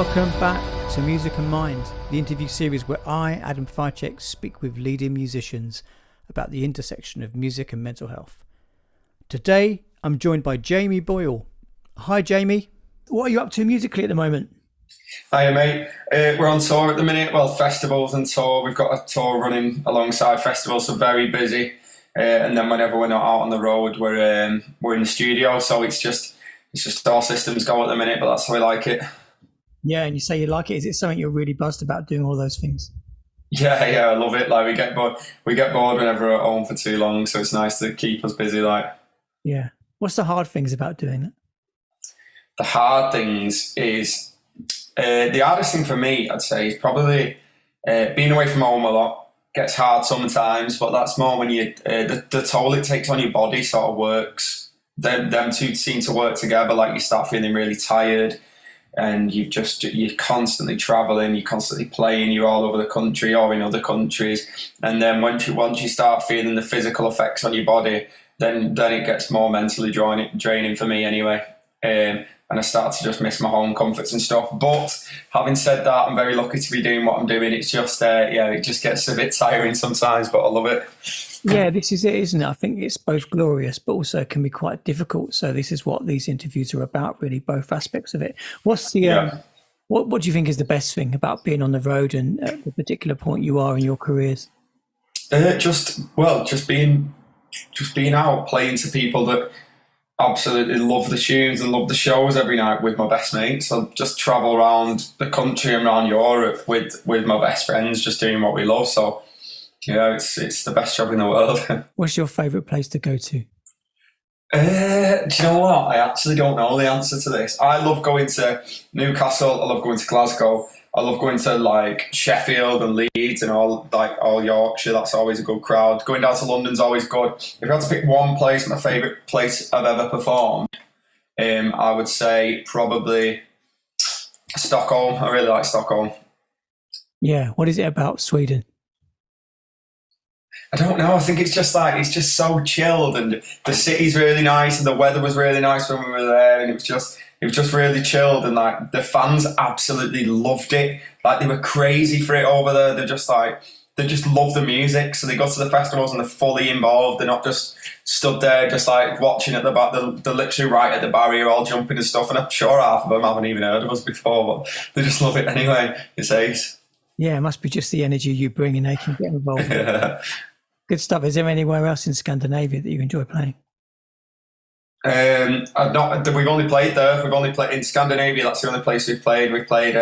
Welcome back to Music and Mind, the interview series where I, Adam Ficek, speak with leading musicians about the intersection of music and mental health. Today, I'm joined by Jamie Boyle. Hi, Jamie. What are you up to musically at the moment? Hiya, mate. We're on tour at the minute. Well, festivals and tour. We've got a tour running alongside festivals, so very busy. And then whenever we're not out on the road, we're in the studio. So it's just all systems go at the minute, but that's how we like it. Yeah, and you say you like it. Is it something you're really buzzed about, doing all those things? Yeah, I love it. Like we get bored whenever we're at home for too long, so it's nice to keep us busy. Like, yeah. What's the hard things about doing that? The hard things is the hardest thing for me, I'd say, is probably being away from home a lot. Gets hard sometimes, but that's more when you the toll it takes on your body sort of works. Them two seem to work together. Like you start feeling really tired. And you're constantly traveling, you're constantly playing, you're all over the country or in other countries, and then once you start feeling the physical effects on your body, then it gets more mentally draining for me anyway, and I start to just miss my home comforts and stuff. But having said that, I'm very lucky to be doing what I'm doing. It's just it just gets a bit tiring sometimes, but I love it. Yeah, this is it, isn't it? I think it's both glorious, but also can be quite difficult. So this is what these interviews are about, really, both aspects of it. What's the what do you think is the best thing about being on the road and at the particular point you are in your careers? Just being out playing to people that absolutely love the tunes and love the shows every night with my best mates. So just travel around the country and around Europe with my best friends, just doing what we love. So. Yeah, it's the best job in the world. What's your favourite place to go to? Do you know what? I actually don't know the answer to this. I love going to Newcastle. I love going to Glasgow. I love going to like Sheffield and Leeds and all Yorkshire. That's always a good crowd. Going down to London's always good. If I had to pick one place, my favourite place I've ever performed, I would say probably Stockholm. I really like Stockholm. Yeah. What is it about Sweden? I don't know. I think it's just so chilled, and the city's really nice, and the weather was really nice when we were there, and it was just really chilled, and like the fans absolutely loved it. Like they were crazy for it over there. They just love the music, so they go to the festivals and they're fully involved. They're not just stood there just like watching at the back. They're literally right at the barrier, all jumping and stuff. And I'm sure half of them haven't even heard of us before, but they just love it anyway. It's ace. Yeah, it must be just the energy you bring, and they can get involved. Yeah. Good stuff. Is there anywhere else in Scandinavia that you enjoy playing? We've only played there. We've only played in Scandinavia. That's the only place we've played. We've played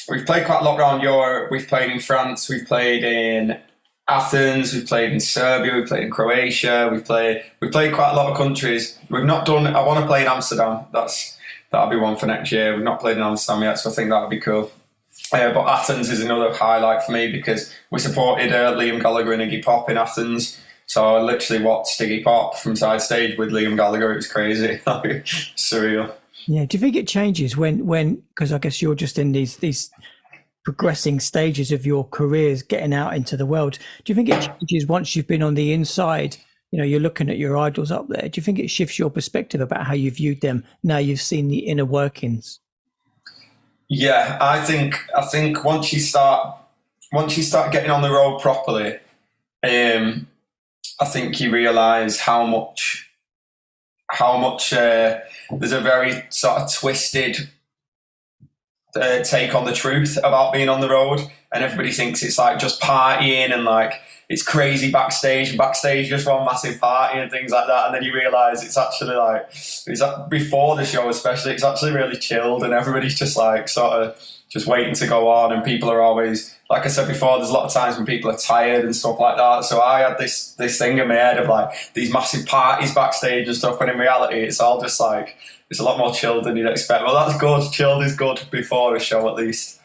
quite a lot around Europe. We've played in France. We've played in Athens. We've played in Serbia. We've played in Croatia. We've played quite a lot of countries. We've not done. I want to play in Amsterdam. That'll be one for next year. We've not played in Amsterdam yet, so I think that'll be cool. But Athens is another highlight for me because we supported Liam Gallagher and Iggy Pop in Athens. So I literally watched Iggy Pop from side stage with Liam Gallagher. It was crazy, surreal. Yeah. Do you think it changes when because I guess you're just in these progressing stages of your careers, getting out into the world? Do you think it changes once you've been on the inside? You know, you're looking at your idols up there. Do you think it shifts your perspective about how you viewed them now you've seen the inner workings? Yeah, I think once you start getting on the road properly, I think you realise how much there's a very sort of twisted take on the truth about being on the road, and everybody thinks it's like just partying and like it's crazy backstage, and backstage just one massive party and things like that. And then you realise it's actually like, before the show especially, it's actually really chilled, and everybody's just like sort of just waiting to go on, and people are always, like I said before, there's a lot of times when people are tired and stuff like that. So I had this thing in my head of like these massive parties backstage and stuff, when in reality it's all just like, it's a lot more chilled than you'd expect. Well, that's good. Chilled is good before a show, at least.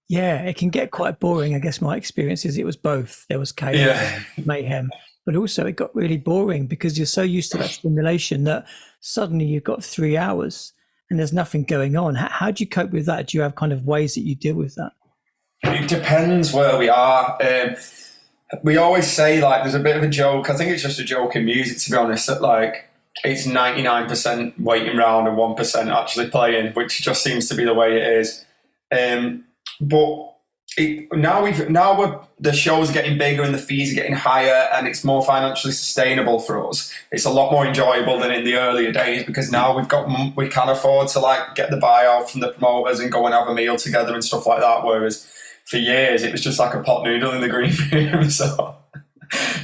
Yeah, it can get quite boring. I guess my experience is it was both. There was chaos, mayhem, but also it got really boring because you're so used to that stimulation that suddenly you've got 3 hours and there's nothing going on. How do you cope with that? Do you have kind of ways that you deal with that? It depends where we are. We always say, like, there's a bit of a joke. I think it's just a joke in music, to be honest, that like it's 99% waiting around and 1% actually playing, which just seems to be the way it is. But the show's getting bigger and the fees are getting higher and it's more financially sustainable for us. It's a lot more enjoyable than in the earlier days, because now we can afford to like get the buyout from the promoters and go and have a meal together and stuff like that. Whereas for years it was just like a pot noodle in the green room. So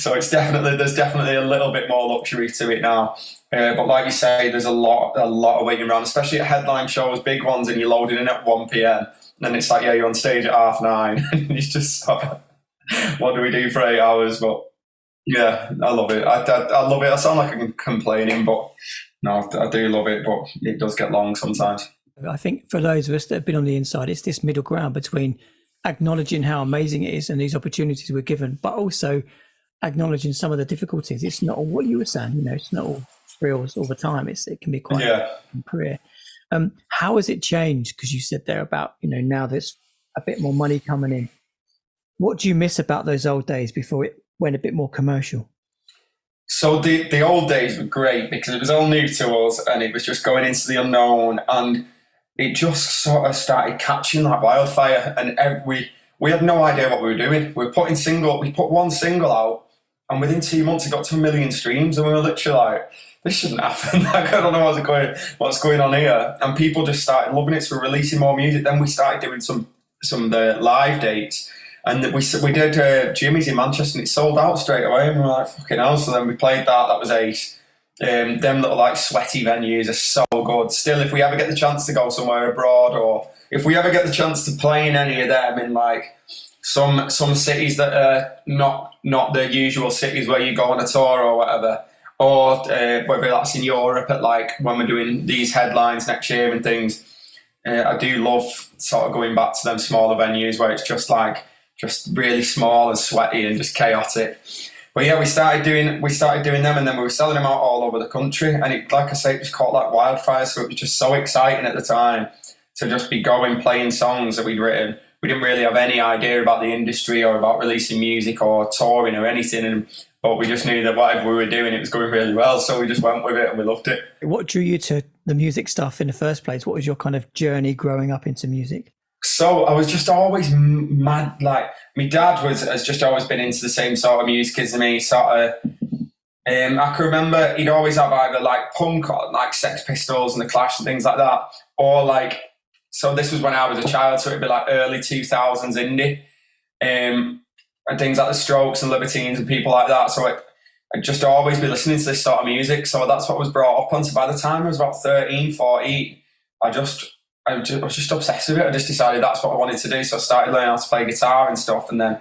there's definitely a little bit more luxury to it now. But like you say, there's a lot of waiting around, especially at headline shows, big ones, and you're loading in at 1 p.m. And then it's like, yeah, you're on stage at 9:30, and you just sort of, what do we do for 8 hours? But yeah, I love it. I love it. I sound like I'm complaining, but no, I do love it, but it does get long sometimes. I think for those of us that have been on the inside, it's this middle ground between acknowledging how amazing it is and these opportunities we're given, but also acknowledging some of the difficulties. It's not all what you were saying, it's not all thrills all the time. It can be quite a career. How has it changed? Because you said there about, now there's a bit more money coming in. What do you miss about those old days before it went a bit more commercial? So the old days were great because it was all new to us and it was just going into the unknown, and it just sort of started catching like wildfire, and we had no idea what we were doing. We put one single out, and within 2 months it got to 1 million streams, and we were literally like, this shouldn't happen. Like, I don't know what's going on here. And people just started loving it, so we're releasing more music. Then we started doing some of the live dates, and we did Jimmy's in Manchester, and it sold out straight away, and we were like, fucking hell. So then we played that was ace. Them little like sweaty venues are so good. Still, if we ever get the chance to go somewhere abroad, or if we ever get the chance to play in any of them in like some cities that are not the usual cities where you go on a tour or whatever, or whether that's in Europe at like when we're doing these headlines next year and things, I do love sort of going back to them smaller venues where it's just really small and sweaty and just chaotic. But yeah, we started doing them, and then we were selling them out all over the country, and it, like I say, it just caught like wildfire. So it was just so exciting at the time to just be playing songs that we'd written. We didn't really have any idea about the industry or about releasing music or touring or anything, but we just knew that whatever we were doing, it was going really well. So we just went with it and we loved it. What drew you to the music stuff in the first place? What was your kind of journey growing up into music? So I was just always mad. Like, my dad has just always been into the same sort of music as me. I can remember he'd always have either like punk or like Sex Pistols and The Clash and things like that, or like, so this was when I was a child, so it'd be like early 2000s indie, and things like The Strokes and Libertines and people like that. So I'd just always be listening to this sort of music. So that's what I was brought up on. So by the time I was about 13, 14, I was just obsessed with it. I just decided that's what I wanted to do. So I started learning how to play guitar and stuff, and then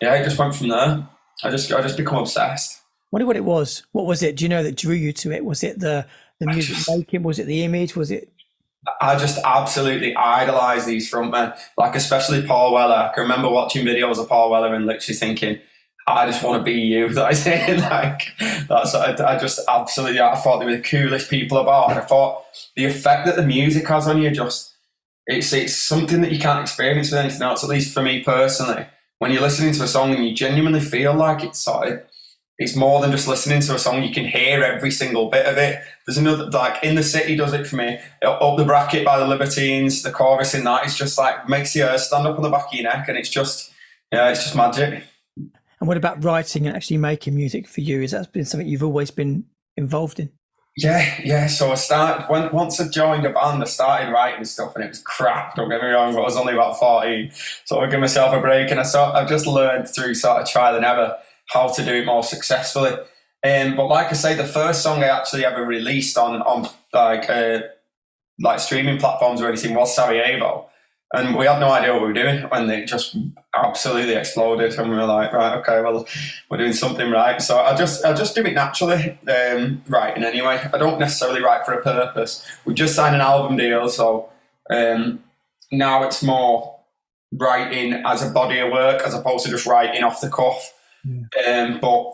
it just went from there. I just become obsessed. Wonder what it was. What was it? Do you know that drew you to it? Was it the music making? Was it the image? Was it? I just absolutely idolise these frontmen, like especially Paul Weller. I can remember watching videos of Paul Weller and literally thinking, I just want to be you. I just absolutely, I thought they were the coolest people about. And I thought the effect that the music has on you, it's something that you can't experience with anything else, at least for me personally. When you're listening to a song and you genuinely feel like it's more than just listening to a song. You can hear every single bit of it. There's another, like In the City does it for me. Up the Bracket by the Libertines, the chorus in that is just like, makes the hair stand up on the back of your neck, and it's just magic. And what about writing and actually making music for you? Has that been something you've always been involved in? Yeah. So once I joined a band, I started writing stuff, and it was crap, don't get me wrong, but I was only about 14. So I give myself a break, and I've just learned through sort of trial and error how to do it more successfully. But like I say, the first song I actually ever released on like streaming platforms or anything was Sarajevo. And we had no idea what we were doing when they just absolutely exploded. And we were like, right, okay, well, we're doing something right. So I just do it naturally, writing anyway. I don't necessarily write for a purpose. We just signed an album deal, so now it's more writing as a body of work as opposed to just writing off the cuff. But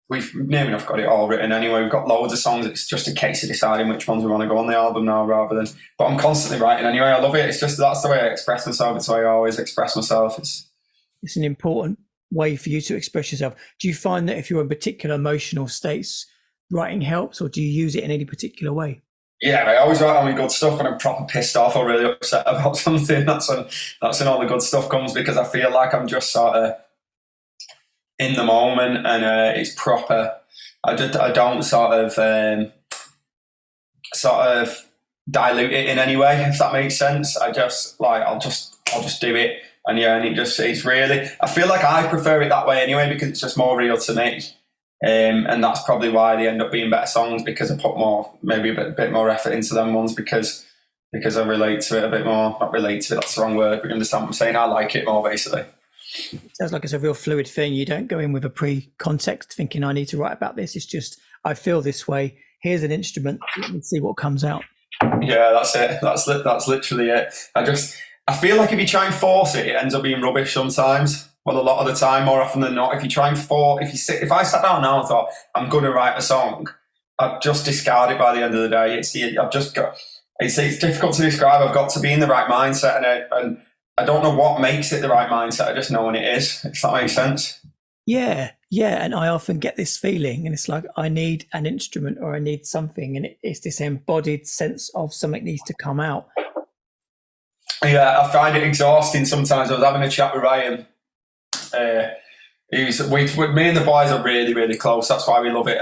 we've near enough got it all written anyway. We've got loads of songs. It's just a case of deciding which ones we want to go on the album now rather than... But I'm constantly writing anyway. I love it. It's just, that's the way I express myself. It's the way I always express myself. It's an important way for you to express yourself. Do you find that if you're in particular emotional states writing helps, or do you use it in any particular way? Yeah, I always write only good stuff when I'm proper pissed off or really upset about something. That's when all the good stuff comes, because I feel like I'm just sort of in the moment, and it's proper. I don't sort of dilute it in any way, if that makes sense. I'll just do it, and it's really. I feel like I prefer it that way anyway, because it's just more real to me. And that's probably why they end up being better songs, because I put maybe a bit more effort into them ones, because I relate to it a bit more. Not relate to it, that's the wrong word, but you understand what I'm saying. I like it more, basically. It sounds like it's a real fluid thing. You don't go in with a pre-context thinking I need to write about this. It's just, I feel this way. Here's an instrument. Let me see what comes out. Yeah, that's it. That's literally it. I feel like if you try and force it, it ends up being rubbish sometimes. Well, a lot of the time, more often than not. If you try and if I sat down now and thought I'm going to write a song, I'd just discard it by the end of the day. It's difficult to describe. I've got to be in the right mindset, and I don't know what makes it the right mindset. I just know when it is, if that makes sense. Yeah. And I often get this feeling, and it's like I need an instrument or I need something, and it's this embodied sense of something needs to come out. Yeah, I find it exhausting sometimes. I was having a chat with Ryan. Me and the boys are really, really close. That's why we love it.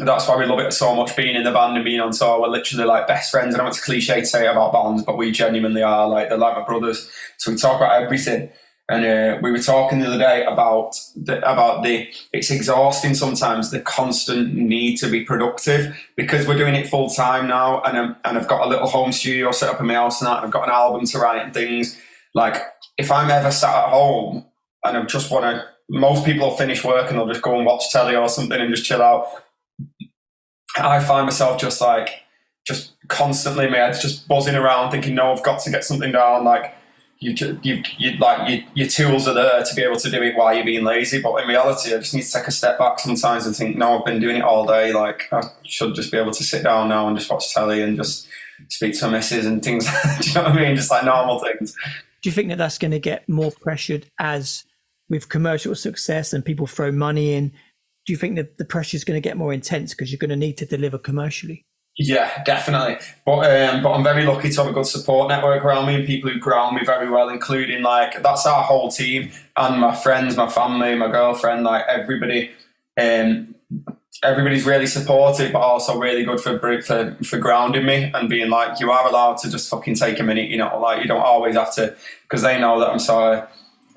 That's why we love it so much, being in the band and being on tour. We're literally like best friends. I know it's cliche to say about bands, but we genuinely are. Like, they're like my brothers. So we talk about everything. And we were talking the other day about it's exhausting sometimes, the constant need to be productive, because we're doing it full time now, and I've got a little home studio set up in my house and that, and I've got an album to write and things. Like, if I'm ever sat at home and I just want to, most people will finish work and they'll just go and watch telly or something and just chill out. I find myself just constantly, my head's just buzzing around thinking, no, I've got to get something down. Like, your tools are there to be able to do it while you're being lazy. But in reality, I just need to take a step back sometimes and think, no, I've been doing it all day. Like, I should just be able to sit down now and just watch telly and just speak to my missus and things. Do you know what I mean? Just like normal things. Do you think that that's going to get more pressured as with commercial success and people throw money in? Do you think that the pressure is going to get more intense because you're going to need to deliver commercially? Yeah, definitely. But I'm very lucky to have a good support network around me and people who ground me very well, including, like, that's our whole team, and my friends, my family, my girlfriend, like everybody. Everybody's really supportive, but also really good for grounding me and being like, you are allowed to just fucking take a minute, you know, like, you don't always have to, because they know that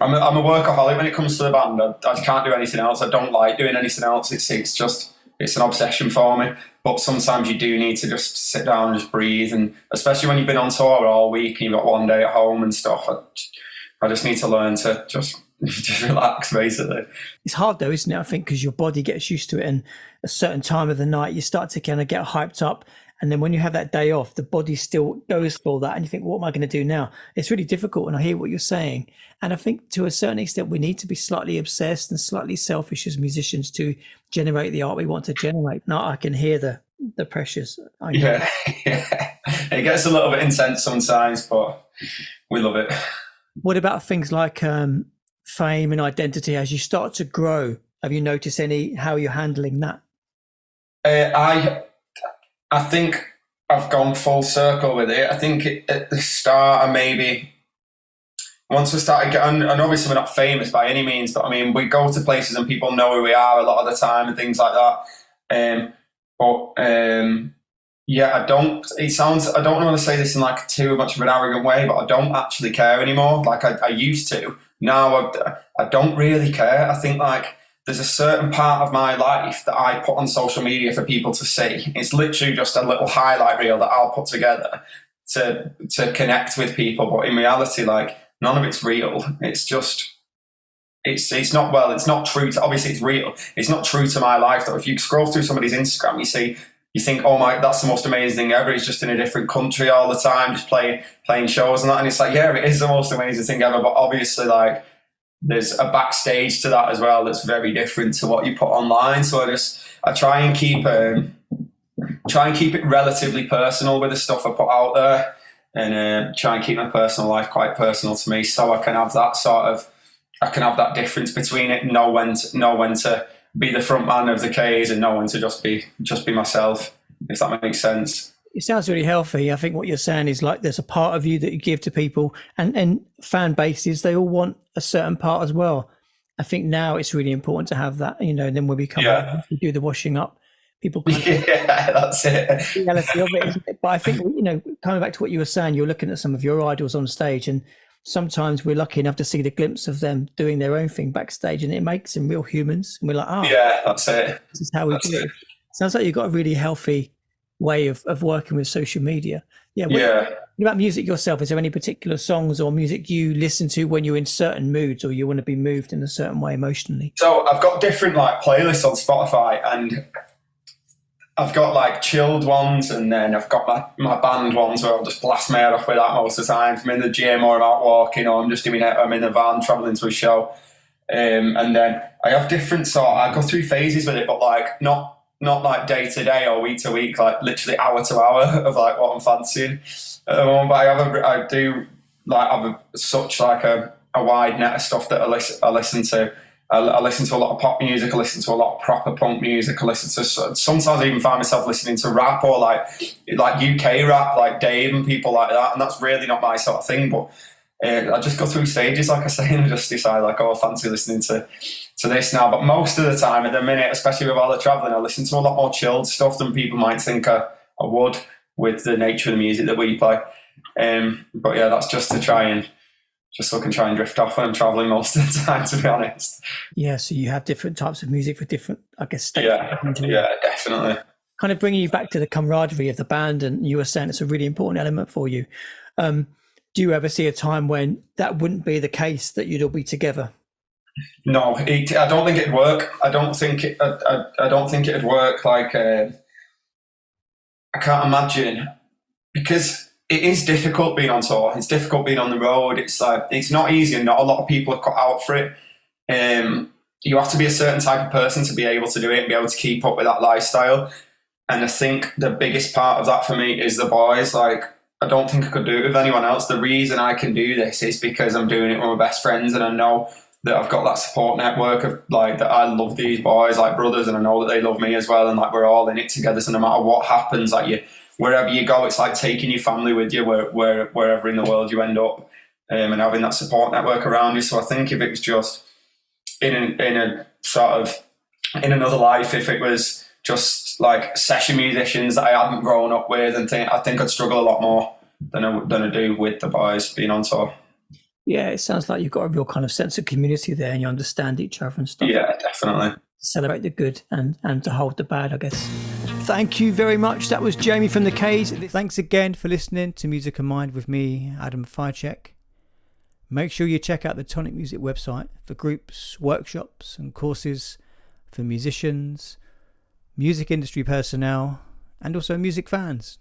I'm a workaholic when it comes to the band. I can't do anything else. I don't like doing anything else. It's an obsession for me. But sometimes you do need to just sit down and just breathe. And especially when you've been on tour all week and you've got one day at home and stuff, I just need to learn to just relax, basically. It's hard though, isn't it? I think because your body gets used to it, and a certain time of the night you start to kind of get hyped up. And then when you have that day off, the body still goes for that. And you think, what am I going to do now? It's really difficult. And I hear what you're saying. And I think to a certain extent, we need to be slightly obsessed and slightly selfish as musicians to generate the art we want to generate. Now I can hear the pressures. Yeah. It gets a little bit intense sometimes, but we love it. What about things like fame and identity as you start to grow? Have you noticed how you're handling that? I think I've gone full circle with it. I think at the start, and maybe once we started getting, and obviously we're not famous by any means, but I mean, we go to places and people know who we are a lot of the time and things like that. Yeah, I don't want to say this in like too much of an arrogant way, but I don't actually care anymore. Like I used to. Now I don't really care. I think like there's a certain part of my life that I put on social media for people to see. It's literally just a little highlight reel that I'll put together to connect with people. But in reality, like, none of it's real. It's just, it's not true to, obviously it's real. It's not true to my life though. If you scroll through somebody's Instagram, you think, oh my, that's the most amazing thing ever. He's just in a different country all the time, just playing shows and that. And it's like, yeah, it is the most amazing thing ever. But obviously, like, there's a backstage to that as well that's very different to what you put online. So I try and keep it relatively personal with the stuff I put out there, and try and keep my personal life quite personal to me, so I can have that difference between it, know when to be the front man of the K's and knowing to just be myself, if that makes sense. It sounds really healthy. I think what you're saying is like there's a part of you that you give to people, and fan bases, they all want a certain part as well. I think now it's really important to have that, and then when we come out, we do the washing up, people that's it. The reality of it, isn't it? But I think, coming back to what you were saying, you're looking at some of your idols on stage, and sometimes we're lucky enough to see the glimpse of them doing their own thing backstage, and it makes them real humans. And we're like, that's it. This is how we do it. Sounds like you've got a really healthy way of working with social media. What about music yourself? Is there any particular songs or music you listen to when you're in certain moods or you want to be moved in a certain way emotionally? So I've got different playlists on Spotify, and I've got chilled ones, and then I've got my band ones where I'll just blast my head off with that most of the time. If I'm in the gym or I'm out walking or I'm just doing it, I'm in the van travelling to a show. And then I have different I go through phases with it, but not like day to day or week to week, literally hour to hour of what I'm fancying at the moment. But I do have such a wide net of stuff that I listen to. I listen to a lot of pop music. I listen to a lot of proper punk music. I listen to, sometimes I even find myself listening to rap or like UK rap, like Dave and people like that. And that's really not my sort of thing. But I just go through stages, like I say, and I just decide I fancy listening to this now. But most of the time at the minute, especially with all the travelling, I listen to a lot more chilled stuff than people might think I would with the nature of the music that we play. But yeah, that's just to try and drift off when I'm travelling most of the time, to be honest. Yeah, so you have different types of music for different, states. Yeah, definitely. Kind of bringing you back to the camaraderie of the band, and you were saying it's a really important element for you. Do you ever see a time when that wouldn't be the case, that you'd all be together? No, I don't think it'd work. I don't think it'd work. I can't imagine, because it is difficult being on tour. It's difficult being on the road. It's not easy, and not a lot of people are cut out for it. You have to be a certain type of person to be able to do it and be able to keep up with that lifestyle. And I think the biggest part of that for me is the boys. I don't think I could do it with anyone else. The reason I can do this is because I'm doing it with my best friends, and I know that I've got that support network of that I love these boys like brothers, and I know that they love me as well, and we're all in it together. So no matter what happens, wherever you go, it's like taking your family with you wherever in the world you end up, and having that support network around you. So I think if it was just in a sort of in another life, if it was just session musicians that I hadn't grown up with, I think I'd struggle a lot more than I do with the boys being on tour. Yeah, it sounds like you've got a real kind of sense of community there, and you understand each other and stuff. Yeah, definitely. Celebrate the good and to hold the bad, I guess. Thank you very much. That was Jamie from the K's. Thanks again for listening to Music and Mind with me, Adam Ficek. Make sure you check out the Tonic Music website for groups, workshops and courses for musicians, music industry personnel, and also music fans.